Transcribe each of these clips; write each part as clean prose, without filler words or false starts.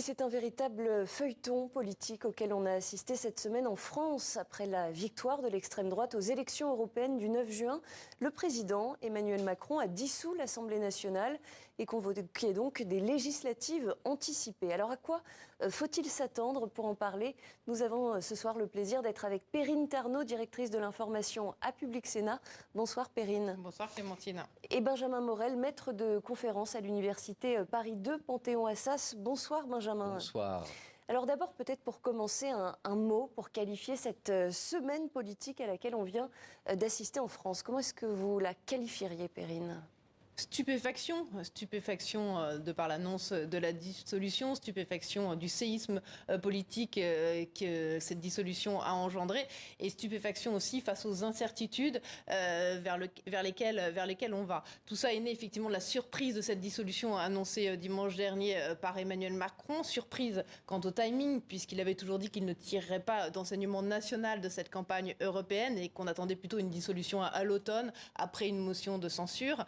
Et c'est un véritable feuilleton politique auquel on a assisté cette semaine en France. Après la victoire de l'extrême droite aux élections européennes du 9 juin, le président Emmanuel Macron a dissous l'Assemblée nationale et convoqué donc des législatives anticipées. Alors à quoi faut-il s'attendre? Pour en parler, nous avons ce soir le plaisir d'être avec Perrine Tarnaud, directrice de l'information à Public Sénat. Bonsoir Perrine. Bonsoir Clémentine. Et Benjamin Morel, maître de conférence à l'université Paris 2 Panthéon-Assas. Bonsoir Benjamin. Bonsoir. Alors d'abord, peut-être pour commencer, un mot pour qualifier cette semaine politique à laquelle on vient d'assister en France. Comment est-ce que vous la qualifieriez, Perrine ? Stupéfaction de par l'annonce de la dissolution, stupéfaction du séisme politique que cette dissolution a engendré, et stupéfaction aussi face aux incertitudes vers lesquelles on va. Tout ça est né effectivement de la surprise de cette dissolution annoncée dimanche dernier par Emmanuel Macron. Surprise quant au timing, puisqu'il avait toujours dit qu'il ne tirerait pas d'enseignement national de cette campagne européenne et qu'on attendait plutôt une dissolution à l'automne après une motion de censure.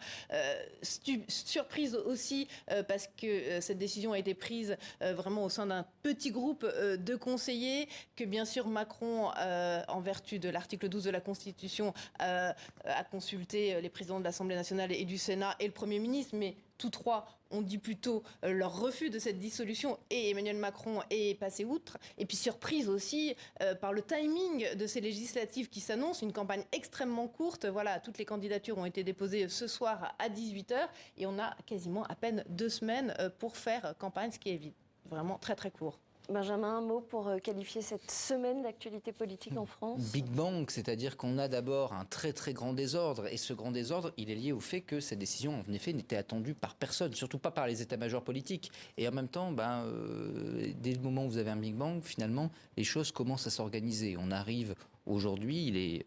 Surprise aussi parce que cette décision a été prise vraiment au sein d'un petit groupe de conseillers, que bien sûr Macron, en vertu de l'article 12 de la Constitution, a consulté les présidents de l'Assemblée nationale et du Sénat et le Premier ministre, mais tous trois ont dit plutôt leur refus de cette dissolution, et Emmanuel Macron est passé outre. Et puis surprise aussi par le timing de ces législatives qui s'annoncent, une campagne extrêmement courte. Voilà, toutes les candidatures ont été déposées ce soir à 18h et on a quasiment à peine 2 semaines pour faire campagne, ce qui est vraiment très très court. Benjamin, un mot pour qualifier cette semaine d'actualité politique en France? Big Bang, c'est-à-dire qu'on a d'abord un très très grand désordre, et ce grand désordre, il est lié au fait que cette décision, en effet, n'était attendue par personne, surtout pas par les états-majors politiques. Et en même temps, dès le moment où vous avez un Big Bang, finalement, les choses commencent à s'organiser. On arrive aujourd'hui, il est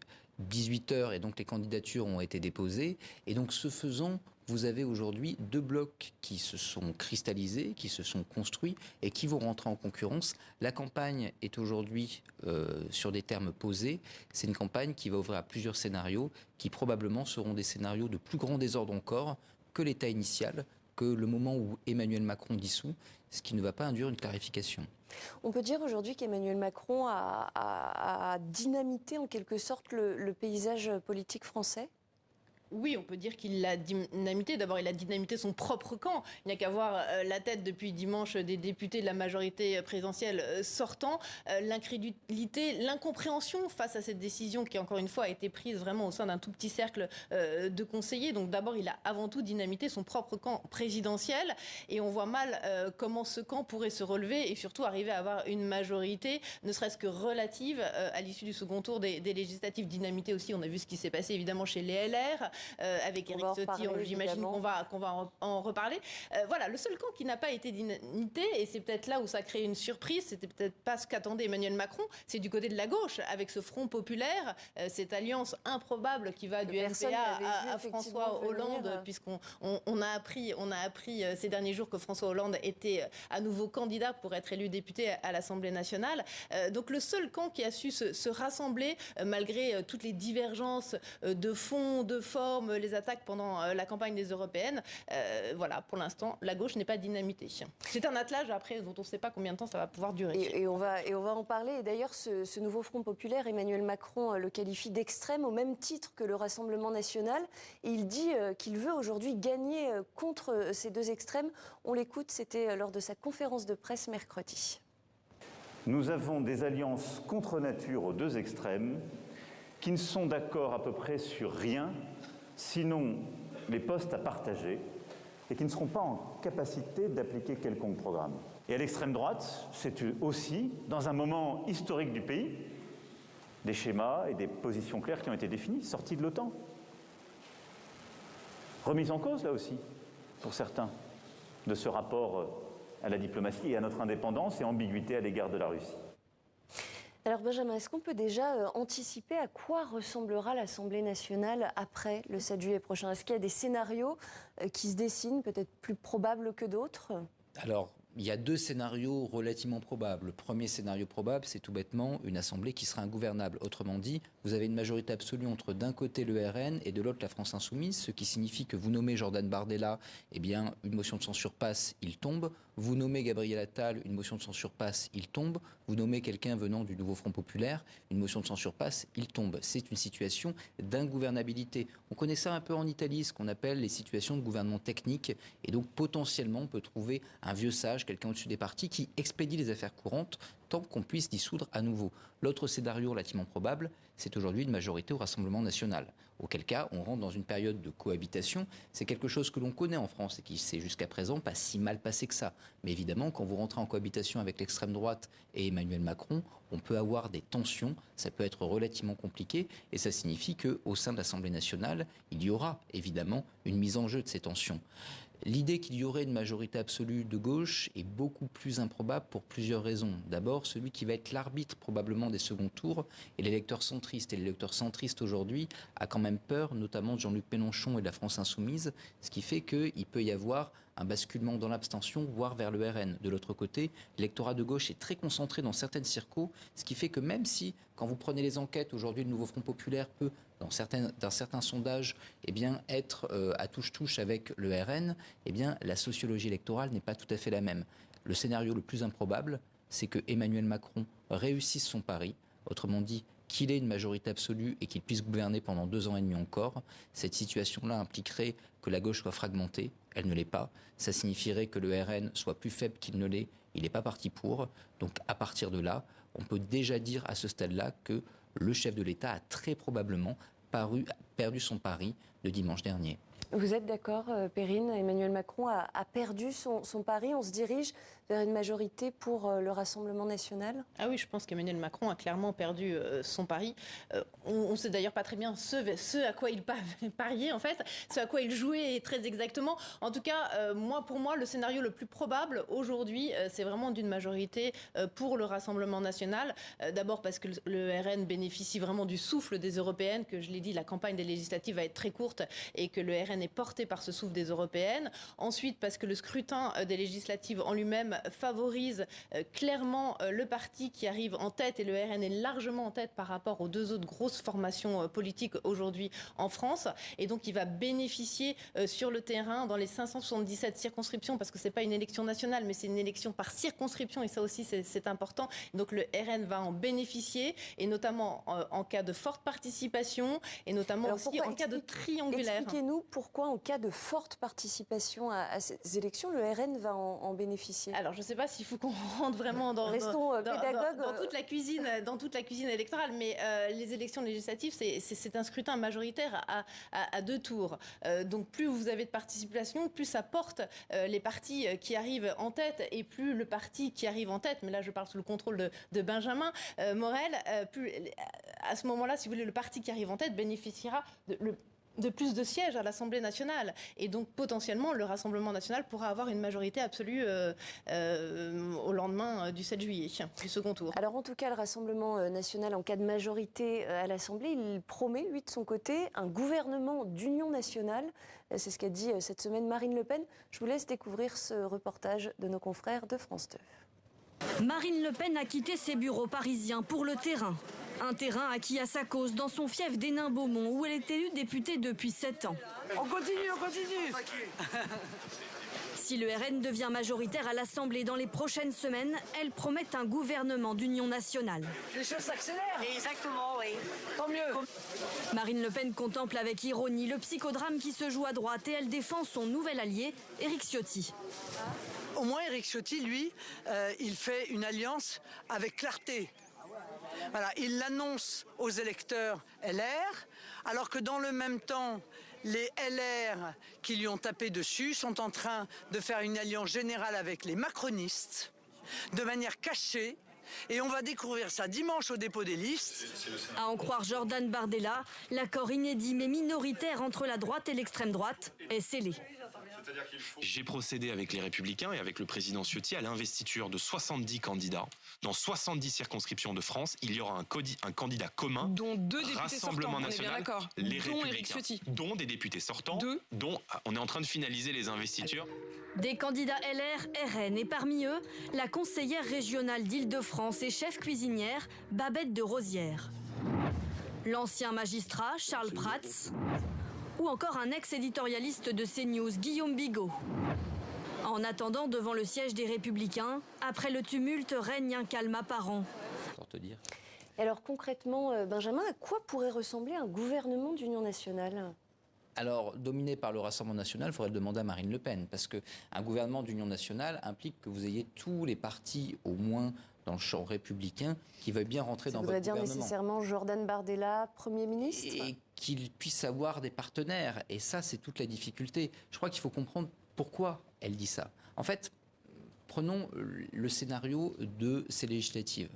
18h, et donc les candidatures ont été déposées, et donc ce faisant, vous avez aujourd'hui 2 blocs qui se sont cristallisés, qui se sont construits et qui vont rentrer en concurrence. La campagne est aujourd'hui sur des termes posés. C'est une campagne qui va ouvrir à plusieurs scénarios, qui probablement seront des scénarios de plus grand désordre encore que l'état initial, que le moment où Emmanuel Macron dissout, ce qui ne va pas induire une clarification. On peut dire aujourd'hui qu'Emmanuel Macron a dynamité en quelque sorte le paysage politique français ? Oui, on peut dire qu'il l'a dynamité. D'abord, il a dynamité son propre camp. Il n'y a qu'à voir la tête depuis dimanche des députés de la majorité présidentielle sortant. L'incrédulité, l'incompréhension face à cette décision qui, encore une fois, a été prise vraiment au sein d'un tout petit cercle de conseillers. Donc d'abord, il a avant tout dynamité son propre camp présidentiel. Et on voit mal comment ce camp pourrait se relever et surtout arriver à avoir une majorité, ne serait-ce que relative, à l'issue du second tour des législatives. Dynamité aussi, on a vu ce qui s'est passé évidemment chez les LR. Avec Éric Ciotti, j'imagine qu'on va en reparler. Voilà, le seul camp qui n'a pas été dynamité, et c'est peut-être là où ça crée une surprise, c'était peut-être pas ce qu'attendait Emmanuel Macron, c'est du côté de la gauche, avec ce Front populaire, cette alliance improbable qui va du NPA à François Hollande, puisqu'on a appris ces derniers jours que François Hollande était à nouveau candidat pour être élu député à l'Assemblée nationale. Donc le seul camp qui a su se rassembler, malgré toutes les divergences de fond, de forme, les attaques pendant la campagne des européennes. Voilà, pour l'instant, la gauche n'est pas dynamitée. C'est un attelage après dont on ne sait pas combien de temps ça va pouvoir durer. Et on va en parler. Et d'ailleurs, ce nouveau Front populaire, Emmanuel Macron le qualifie d'extrême au même titre que le Rassemblement national. Et il dit qu'il veut aujourd'hui gagner contre ces 2 extrêmes. On l'écoute, c'était lors de sa conférence de presse mercredi. Nous avons des alliances contre nature aux 2 extrêmes qui ne sont d'accord à peu près sur rien, sinon les postes à partager, et qui ne seront pas en capacité d'appliquer quelconque programme. Et à l'extrême droite, c'est aussi, dans un moment historique du pays, des schémas et des positions claires qui ont été définies, sorties de l'OTAN. Remise en cause, là aussi, pour certains, de ce rapport à la diplomatie et à notre indépendance et ambiguïté à l'égard de la Russie. Alors Benjamin, est-ce qu'on peut déjà anticiper à quoi ressemblera l'Assemblée nationale après le 7 juillet prochain? Est-ce qu'il y a des scénarios qui se dessinent, peut-être plus probables que d'autres? Alors, il y a 2 scénarios relativement probables. Le premier scénario probable, c'est tout bêtement une assemblée qui sera ingouvernable. Autrement dit, vous avez une majorité absolue entre d'un côté le RN et de l'autre la France Insoumise, ce qui signifie que vous nommez Jordan Bardella, eh bien, une motion de censure passe, il tombe. Vous nommez Gabriel Attal, une motion de censure passe, il tombe. Vous nommez quelqu'un venant du Nouveau Front Populaire, une motion de censure passe, il tombe. C'est une situation d'ingouvernabilité. On connaît ça un peu en Italie, ce qu'on appelle les situations de gouvernement technique. Et donc potentiellement, on peut trouver un vieux sage, quelqu'un au-dessus des partis, qui expédie les affaires courantes tant qu'on puisse dissoudre à nouveau. L'autre scénario relativement probable, c'est aujourd'hui une majorité au Rassemblement national. Auquel cas, on rentre dans une période de cohabitation. C'est quelque chose que l'on connaît en France et qui s'est jusqu'à présent pas si mal passé que ça. Mais évidemment, quand vous rentrez en cohabitation avec l'extrême droite et Emmanuel Macron, on peut avoir des tensions, ça peut être relativement compliqué et ça signifie qu'au sein de l'Assemblée nationale, il y aura évidemment une mise en jeu de ces tensions. L'idée qu'il y aurait une majorité absolue de gauche est beaucoup plus improbable pour plusieurs raisons. D'abord, celui qui va être l'arbitre probablement des seconds tours est l'électeur centriste. Et l'électeur centriste aujourd'hui a quand même peur, notamment de Jean-Luc Mélenchon et de la France insoumise, ce qui fait qu'il peut y avoir un basculement dans l'abstention, voire vers le RN. De l'autre côté, l'électorat de gauche est très concentré dans certaines circos, ce qui fait que même si, quand vous prenez les enquêtes, aujourd'hui le Nouveau Front Populaire peut, dans certains sondages, être à touche-touche avec le RN, la sociologie électorale n'est pas tout à fait la même. Le scénario le plus improbable, c'est que Emmanuel Macron réussisse son pari, autrement dit, qu'il ait une majorité absolue et qu'il puisse gouverner pendant 2 ans et demi encore. Cette situation-là impliquerait que la gauche soit fragmentée. Elle ne l'est pas. Ça signifierait que le RN soit plus faible qu'il ne l'est. Il n'est pas parti pour. Donc à partir de là, on peut déjà dire à ce stade-là que le chef de l'État a très probablement perdu son pari de dimanche dernier. Vous êtes d'accord, Perrine? Emmanuel Macron a perdu son pari. On se dirige vers une majorité pour le Rassemblement national? Ah oui, je pense qu'Emmanuel Macron a clairement perdu son pari. On ne sait d'ailleurs pas très bien ce à quoi il pariait, en fait, ce à quoi il jouait très exactement. En tout cas, pour moi, le scénario le plus probable aujourd'hui, c'est vraiment d'une majorité pour le Rassemblement national. D'abord parce que le RN bénéficie vraiment du souffle des européennes, que je l'ai dit, la campagne des législatives va être très courte et que le RN est porté par ce souffle des européennes. Ensuite, parce que le scrutin des législatives en lui-même favorise clairement le parti qui arrive en tête, et le RN est largement en tête par rapport aux 2 autres grosses formations politiques aujourd'hui en France. Et donc, il va bénéficier sur le terrain dans les 577 circonscriptions, parce que c'est pas une élection nationale, mais c'est une élection par circonscription, et ça aussi, c'est important. Donc, le RN va en bénéficier, et notamment en cas de forte participation, et notamment aussi en cas de triangulaire. Expliquez-nous pourquoi, en cas de forte participation à ces élections, le RN va en bénéficier. Alors, je ne sais pas s'il faut qu'on rentre vraiment dans toute la cuisine électorale, mais les élections législatives, c'est un scrutin majoritaire à 2 tours. Donc, plus vous avez de participation, plus ça porte les partis qui arrivent en tête, et plus le parti qui arrive en tête, mais là je parle sous le contrôle de Benjamin Morel, plus à ce moment-là, si vous voulez, le parti qui arrive en tête bénéficiera de plus de sièges à l'Assemblée nationale. Et donc, potentiellement, le Rassemblement national pourra avoir une majorité absolue au lendemain du 7 juillet, du second tour. Alors, en tout cas, le Rassemblement national, en cas de majorité à l'Assemblée, il promet, lui, de son côté, un gouvernement d'union nationale. C'est ce qu'a dit cette semaine Marine Le Pen. Je vous laisse découvrir ce reportage de nos confrères de France 2. Marine Le Pen a quitté ses bureaux parisiens pour le terrain. Un terrain acquis à sa cause dans son fief d'Hénin-Beaumont, où elle est élue députée depuis 7 ans. On continue, on continue. Si le RN devient majoritaire à l'Assemblée dans les prochaines semaines, elle promet un gouvernement d'union nationale. Les choses s'accélèrent. Exactement, oui. Tant mieux. Marine Le Pen contemple avec ironie le psychodrame qui se joue à droite et elle défend son nouvel allié, Éric Ciotti. Au moins, Éric Ciotti, lui, il fait une alliance avec clarté. Voilà, il l'annonce aux électeurs LR, alors que dans le même temps, les LR qui lui ont tapé dessus sont en train de faire une alliance générale avec les macronistes, de manière cachée, et on va découvrir ça dimanche au dépôt des listes. À en croire Jordan Bardella, l'accord inédit mais minoritaire entre la droite et l'extrême droite est scellé. J'ai procédé avec les Républicains et avec le président Ciotti à l'investiture de 70 candidats. Dans 70 circonscriptions de France, il y aura un candidat commun, dont 2 députés Rassemblement sortants, national, les Républicains, dont des députés sortants, dont on est en train de finaliser les investitures. Des candidats LR, RN et parmi eux, la conseillère régionale d'Île-de-France et chef cuisinière, Babette de Rosière. L'ancien magistrat, Charles Prats, ou encore un ex-éditorialiste de CNews, Guillaume Bigot. En attendant, devant le siège des Républicains, après le tumulte, règne un calme apparent. Pour te dire. Et alors concrètement, Benjamin, à quoi pourrait ressembler un gouvernement d'union nationale ? Alors, dominé par le Rassemblement national, il faudrait le demander à Marine Le Pen, parce qu'un gouvernement d'union nationale implique que vous ayez tous les partis, au moins dans le champ républicain, qui veulent bien rentrer dans votre gouvernement. Ça voudrait dire nécessairement Jordan Bardella, Premier ministre ? Et qu'il puisse avoir des partenaires. Et ça, c'est toute la difficulté. Je crois qu'il faut comprendre pourquoi elle dit ça. En fait, prenons le scénario de ces législatives.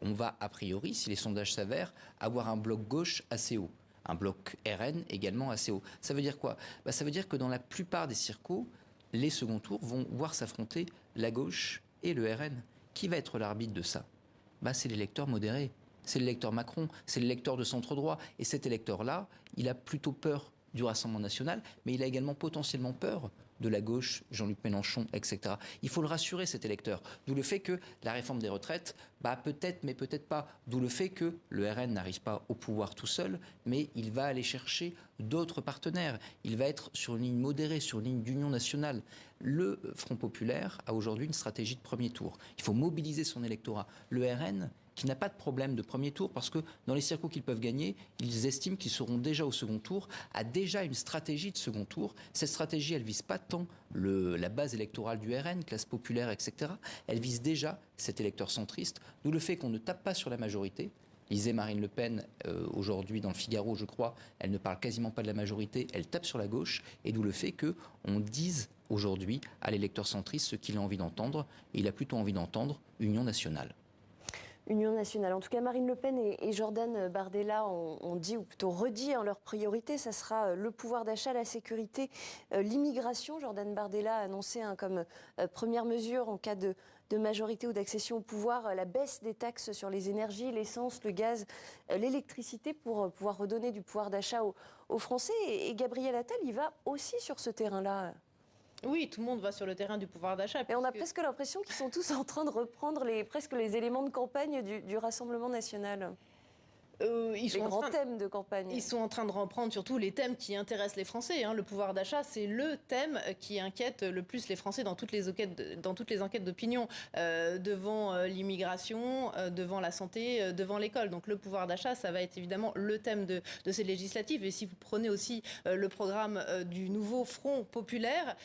On va, a priori, si les sondages s'avèrent, avoir un bloc gauche assez haut. Un bloc RN également assez haut. Ça veut dire quoi ? Ça veut dire que dans la plupart des circos, les seconds tours vont voir s'affronter la gauche et le RN. Qui va être l'arbitre de ça ? C'est l'électeur modéré. C'est l'électeur Macron, c'est l'électeur de centre-droit. Et cet électeur-là, il a plutôt peur du Rassemblement national, mais il a également potentiellement peur de la gauche, Jean-Luc Mélenchon, etc. Il faut le rassurer, cet électeur. D'où le fait que la réforme des retraites, peut-être, mais peut-être pas. D'où le fait que le RN n'arrive pas au pouvoir tout seul, mais il va aller chercher d'autres partenaires. Il va être sur une ligne modérée, sur une ligne d'union nationale. Le Front populaire a aujourd'hui une stratégie de premier tour. Il faut mobiliser son électorat. Le RN, qui n'a pas de problème de premier tour, parce que dans les circos qu'ils peuvent gagner, ils estiment qu'ils seront déjà au second tour, a déjà une stratégie de second tour. Cette stratégie, elle vise pas tant la base électorale du RN, classe populaire, etc. Elle vise déjà cet électeur centriste, d'où le fait qu'on ne tape pas sur la majorité. Lisez Marine Le Pen aujourd'hui dans le Figaro, je crois, elle ne parle quasiment pas de la majorité, elle tape sur la gauche, et d'où le fait qu'on dise aujourd'hui à l'électeur centriste ce qu'il a envie d'entendre, et il a plutôt envie d'entendre Union nationale. Union nationale. En tout cas, Marine Le Pen et Jordan Bardella ont dit, ou plutôt redit, leur priorité, ça sera le pouvoir d'achat, la sécurité, l'immigration. Jordan Bardella a annoncé comme première mesure en cas de majorité ou d'accession au pouvoir, la baisse des taxes sur les énergies, l'essence, le gaz, l'électricité pour pouvoir redonner du pouvoir d'achat aux Français. Et Gabriel Attal, il va aussi sur ce terrain-là. Oui, tout le monde va sur le terrain du pouvoir d'achat. Et on a presque l'impression qu'ils sont tous en train de reprendre presque les éléments de campagne du Rassemblement national. Les grands thèmes de campagne. Ils sont en train de reprendre surtout les thèmes qui intéressent les Français. Le pouvoir d'achat, c'est le thème qui inquiète le plus les Français dans toutes les enquêtes d'opinion, devant l'immigration, devant la santé, devant l'école. Donc le pouvoir d'achat, ça va être évidemment le thème de ces législatives. Et si vous prenez aussi le programme du nouveau Front populaire,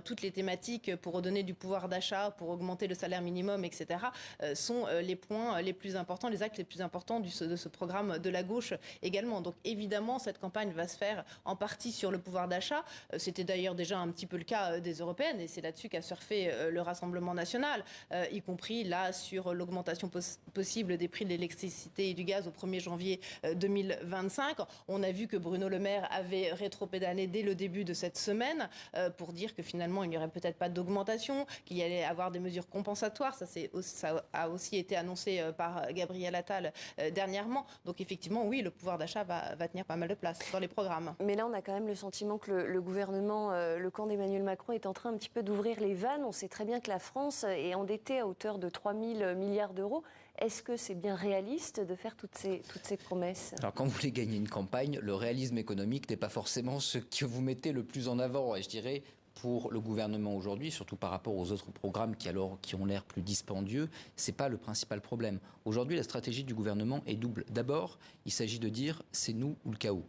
toutes les thématiques pour redonner du pouvoir d'achat, pour augmenter le salaire minimum, etc., sont les points les plus importants, les axes les plus importants de ce programme de la gauche également. Donc évidemment, cette campagne va se faire en partie sur le pouvoir d'achat. C'était d'ailleurs déjà un petit peu le cas des européennes, et c'est là-dessus qu'a surfé le Rassemblement national, y compris là sur l'augmentation possible des prix de l'électricité et du gaz au 1er janvier 2025. On a vu que Bruno Le Maire avait rétropédalé dès le début de cette semaine pour dire que finalement il n'y aurait peut-être pas d'augmentation, qu'il y allait avoir des mesures compensatoires. Ça a aussi été annoncé par Gabriel Attal dernièrement. Donc effectivement, oui, le pouvoir d'achat va tenir pas mal de place dans les programmes. Mais là, on a quand même le sentiment que le gouvernement, le camp d'Emmanuel Macron est en train un petit peu d'ouvrir les vannes. On sait très bien que la France est endettée à hauteur de 3 000 milliards d'euros. Est-ce que c'est bien réaliste de faire toutes ces promesses ? Alors quand vous voulez gagner une campagne, le réalisme économique n'est pas forcément ce que vous mettez le plus en avant. Et je dirais, pour le gouvernement aujourd'hui, surtout par rapport aux autres programmes qui ont l'air plus dispendieux, ce n'est pas le principal problème. Aujourd'hui, la stratégie du gouvernement est double. D'abord, il s'agit de dire « c'est nous ou le chaos ».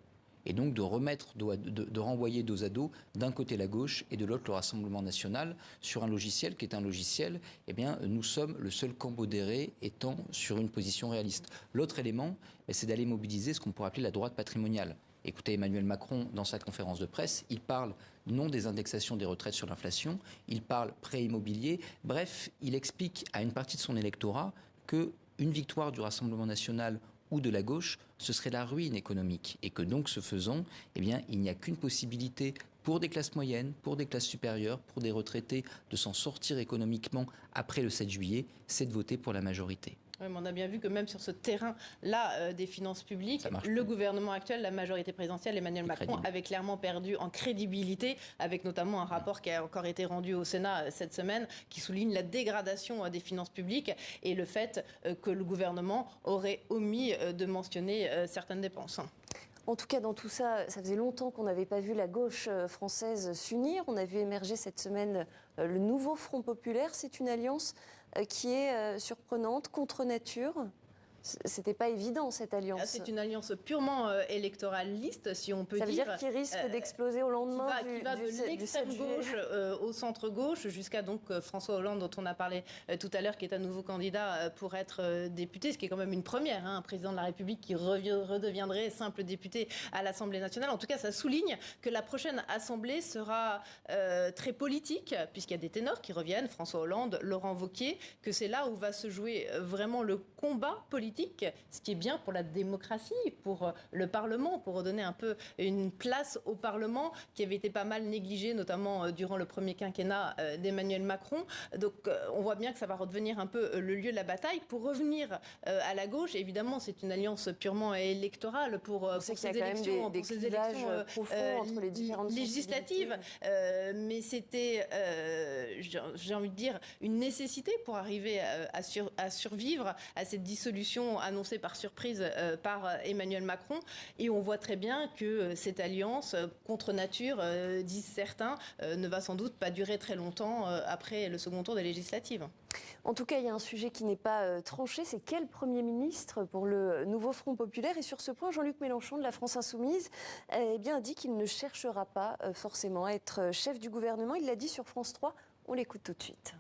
Et donc de renvoyer dos à dos, d'un côté la gauche et de l'autre le Rassemblement national, sur un logiciel qui est un logiciel, nous sommes le seul camp modéré étant sur une position réaliste. L'autre élément, c'est d'aller mobiliser ce qu'on pourrait appeler la droite patrimoniale. Écoutez, Emmanuel Macron, dans sa conférence de presse, il parle non des indexations des retraites sur l'inflation, il parle prêt immobilier. Bref, il explique à une partie de son électorat qu'une victoire du Rassemblement national ou de la gauche, ce serait la ruine économique. Et que donc, ce faisant, il n'y a qu'une possibilité pour des classes moyennes, pour des classes supérieures, pour des retraités, de s'en sortir économiquement après le 7 juillet, c'est de voter pour la majorité. Oui, mais on a bien vu que même sur ce terrain-là des finances publiques, le gouvernement actuel, la majorité présidentielle, Emmanuel Macron, avait clairement perdu en crédibilité, avec notamment un rapport qui a encore été rendu au Sénat cette semaine, qui souligne la dégradation des finances publiques et le fait que le gouvernement aurait omis de mentionner certaines dépenses. En tout cas, dans tout ça, ça faisait longtemps qu'on n'avait pas vu la gauche française s'unir. On a vu émerger cette semaine le nouveau Front populaire. C'est une alliance qui est surprenante, contre nature. C'était pas évident, cette alliance. C'est une alliance purement électoraliste, si on peut dire. Ça veut dire qu'il risque d'exploser au lendemain qui va de l'extrême gauche au centre gauche, jusqu'à donc François Hollande, dont on a parlé tout à l'heure, qui est un nouveau candidat pour être député, ce qui est quand même une première, un président de la République qui redeviendrait simple député à l'Assemblée nationale. En tout cas, ça souligne que la prochaine Assemblée sera très politique, puisqu'il y a des ténors qui reviennent, François Hollande, Laurent Wauquiez, que c'est là où va se jouer vraiment le combat politique, ce qui est bien pour la démocratie, pour le Parlement, pour redonner un peu une place au Parlement qui avait été pas mal négligé, notamment durant le premier quinquennat d'Emmanuel Macron. Donc on voit bien que ça va redevenir un peu le lieu de la bataille. Pour revenir à la gauche, évidemment, c'est une alliance purement électorale pour ces élections, entre les différentes législatives. Mais c'était, j'ai envie de dire, une nécessité pour arriver à survivre à cette dissolution annoncée par surprise par Emmanuel Macron. Et on voit très bien que cette alliance contre nature, disent certains, ne va sans doute pas durer très longtemps après le second tour des législatives. En tout cas, il y a un sujet qui n'est pas tranché, c'est quel Premier ministre pour le nouveau Front populaire. Et sur ce point, Jean-Luc Mélenchon de la France Insoumise a dit qu'il ne cherchera pas forcément à être chef du gouvernement. Il l'a dit sur France 3. On l'écoute tout de suite.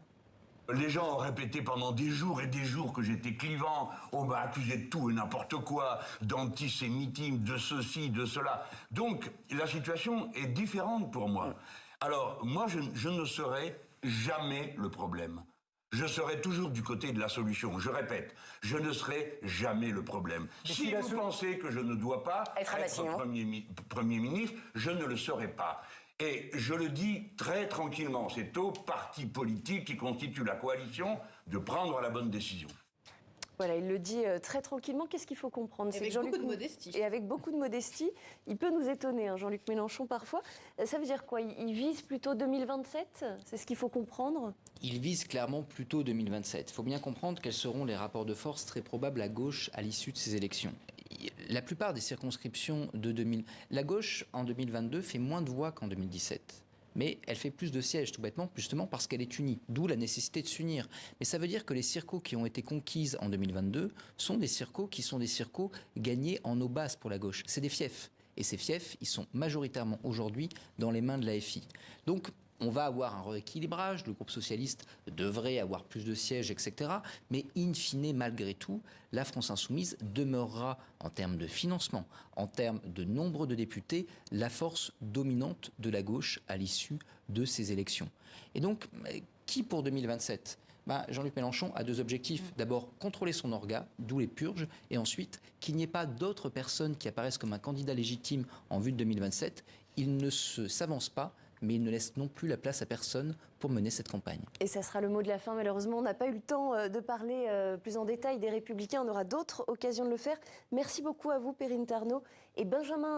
Les gens ont répété pendant des jours et des jours que j'étais clivant, on m'a accusé de tout et n'importe quoi, d'antisémitisme, de ceci, de cela. Donc la situation est différente pour moi. Alors moi je ne serai jamais le problème. Je serai toujours du côté de la solution. Je répète, je ne serai jamais le problème. Si vous pensez que je ne dois pas être Premier ministre, je ne le serai pas. Et je le dis très tranquillement, c'est aux partis politiques qui constituent la coalition de prendre la bonne décision. Voilà, il le dit très tranquillement. Qu'est-ce qu'il faut comprendre? Avec beaucoup de modestie. Et avec beaucoup de modestie. Il peut nous étonner, Jean-Luc Mélenchon, parfois. Ça veut dire quoi? Il vise plutôt 2027? C'est ce qu'il faut comprendre? Il vise clairement plutôt 2027. Il faut bien comprendre quels seront les rapports de force très probables à gauche à l'issue de ces élections. La plupart des circonscriptions de 2000... La gauche, en 2022, fait moins de voix qu'en 2017. Mais elle fait plus de sièges, tout bêtement, justement parce qu'elle est unie. D'où la nécessité de s'unir. Mais ça veut dire que les circos qui ont été conquises en 2022 sont des circos qui sont des circos gagnés en eau basse pour la gauche. C'est des fiefs. Et ces fiefs, ils sont majoritairement aujourd'hui dans les mains de l'AFI. Donc, on va avoir un rééquilibrage, le groupe socialiste devrait avoir plus de sièges, etc. Mais in fine, malgré tout, la France Insoumise demeurera, en termes de financement, en termes de nombre de députés, la force dominante de la gauche à l'issue de ces élections. Et donc, qui pour 2027 ? Jean-Luc Mélenchon a deux objectifs. D'abord, contrôler son orga, d'où les purges, et ensuite, qu'il n'y ait pas d'autres personnes qui apparaissent comme un candidat légitime en vue de 2027. Il ne s'avance pas, mais il ne laisse non plus la place à personne pour mener cette campagne. Et ça sera le mot de la fin. Malheureusement, on n'a pas eu le temps de parler plus en détail des Républicains. On aura d'autres occasions de le faire. Merci beaucoup à vous, Perrine Tarnaud et Benjamin